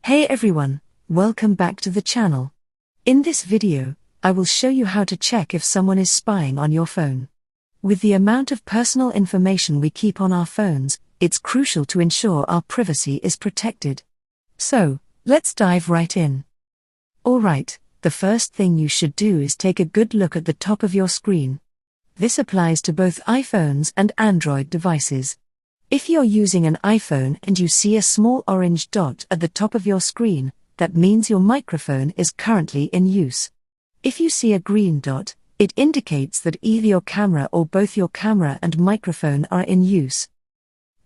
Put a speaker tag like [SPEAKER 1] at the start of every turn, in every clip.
[SPEAKER 1] Hey everyone, welcome back to the channel. In this video, I will show you how to check if someone is spying on your phone. With the amount of personal information we keep on our phones, it's crucial to ensure our privacy is protected. So, let's dive right in. Alright, the first thing you should do is take a good look at the top of your screen. This applies to both iPhones and Android devices. If you're using an iPhone and you see a small orange dot at the top of your screen, that means your microphone is currently in use. If you see a green dot, it indicates that either your camera or both your camera and microphone are in use.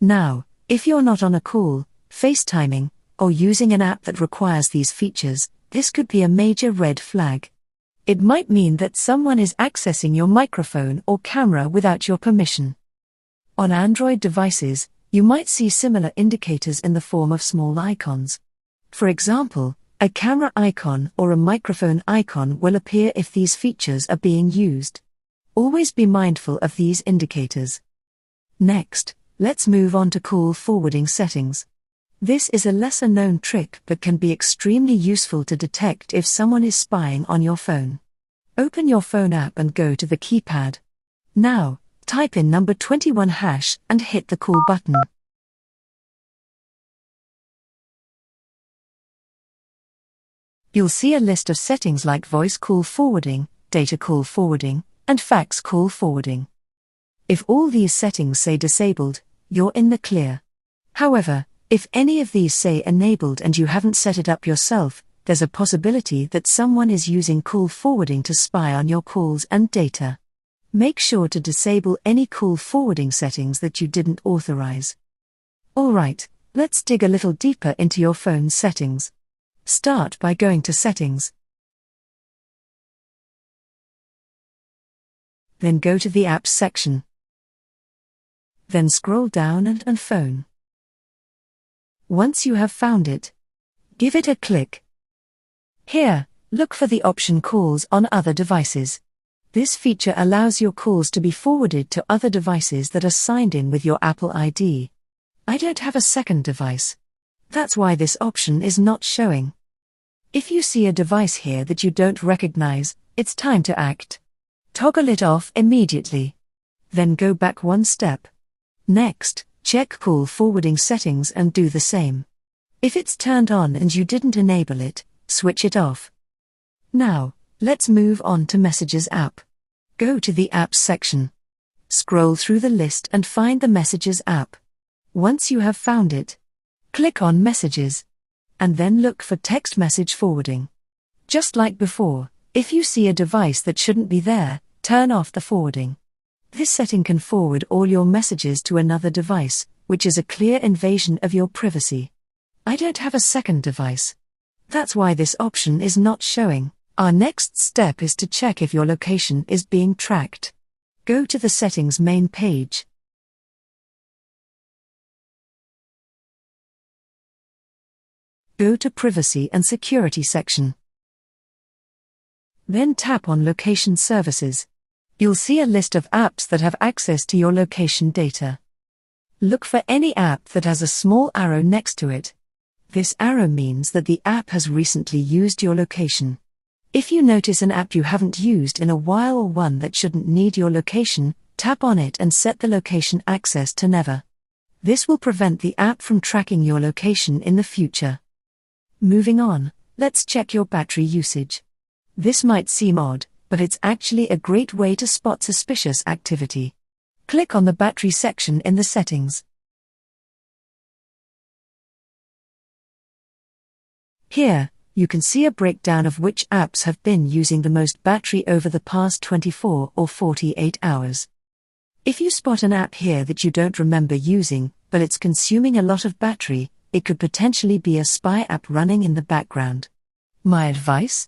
[SPEAKER 1] Now, if you're not on a call, FaceTiming, or using an app that requires these features, this could be a major red flag. It might mean that someone is accessing your microphone or camera without your permission. On Android devices, you might see similar indicators in the form of small icons. For example, a camera icon or a microphone icon will appear if these features are being used. Always be mindful of these indicators. Next, let's move on to call forwarding settings. This is a lesser-known trick but can be extremely useful to detect if someone is spying on your phone. Open your phone app and go to the keypad. Now, type in number 21 hash and hit the call button. You'll see a list of settings like voice call forwarding, data call forwarding, and fax call forwarding. If all these settings say disabled, you're in the clear. However, if any of these say enabled and you haven't set it up yourself, there's a possibility that someone is using call forwarding to spy on your calls and data. Make sure to disable any call forwarding settings that you didn't authorize. Alright, let's dig a little deeper into your phone's settings. Start by going to Settings. Then go to the Apps section. Then scroll down and Phone. Once you have found it, give it a click. Here, look for the option Calls on Other Devices. This feature allows your calls to be forwarded to other devices that are signed in with your Apple ID. I don't have a second device. That's why this option is not showing. If you see a device here that you don't recognize, it's time to act. Toggle it off immediately. Then go back one step. Next, check call forwarding settings and do the same. If it's turned on and you didn't enable it, switch it off. Now, let's move on to Messages app. Go to the Apps section. Scroll through the list and find the Messages app. Once you have found it, click on Messages. And then look for text message forwarding. Just like before, if you see a device that shouldn't be there, turn off the forwarding. This setting can forward all your messages to another device, which is a clear invasion of your privacy. I don't have a second device. That's why this option is not showing. Our next step is to check if your location is being tracked. Go to the Settings main page. Go to Privacy and Security section. Then tap on Location Services. You'll see a list of apps that have access to your location data. Look for any app that has a small arrow next to it. This arrow means that the app has recently used your location. If you notice an app you haven't used in a while or one that shouldn't need your location, tap on it and set the location access to never. This will prevent the app from tracking your location in the future. Moving on, let's check your battery usage. This might seem odd, but it's actually a great way to spot suspicious activity. Click on the Battery section in the settings. Here, you can see a breakdown of which apps have been using the most battery over the past 24 or 48 hours. If you spot an app here that you don't remember using, but it's consuming a lot of battery, it could potentially be a spy app running in the background. My advice?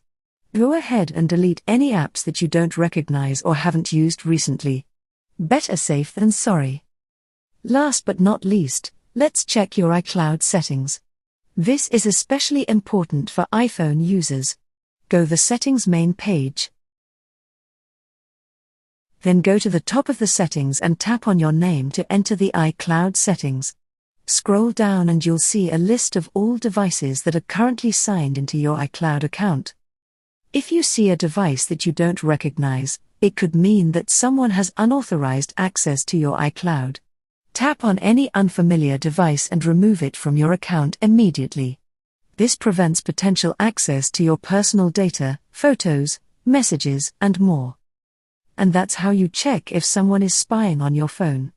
[SPEAKER 1] Go ahead and delete any apps that you don't recognize or haven't used recently. Better safe than sorry. Last but not least, let's check your iCloud settings. This is especially important for iPhone users. Go to the Settings main page. Then go to the top of the settings and tap on your name to enter the iCloud settings. Scroll down and you'll see a list of all devices that are currently signed into your iCloud account. If you see a device that you don't recognize, it could mean that someone has unauthorized access to your iCloud. Tap on any unfamiliar device and remove it from your account immediately. This prevents potential access to your personal data, photos, messages, and more. And that's how you check if someone is spying on your phone.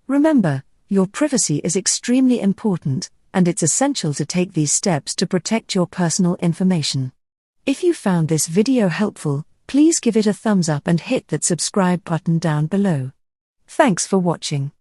[SPEAKER 1] Remember, your privacy is extremely important, and it's essential to take these steps to protect your personal information. If you found this video helpful, please give it a thumbs up and hit that subscribe button down below. Thanks for watching.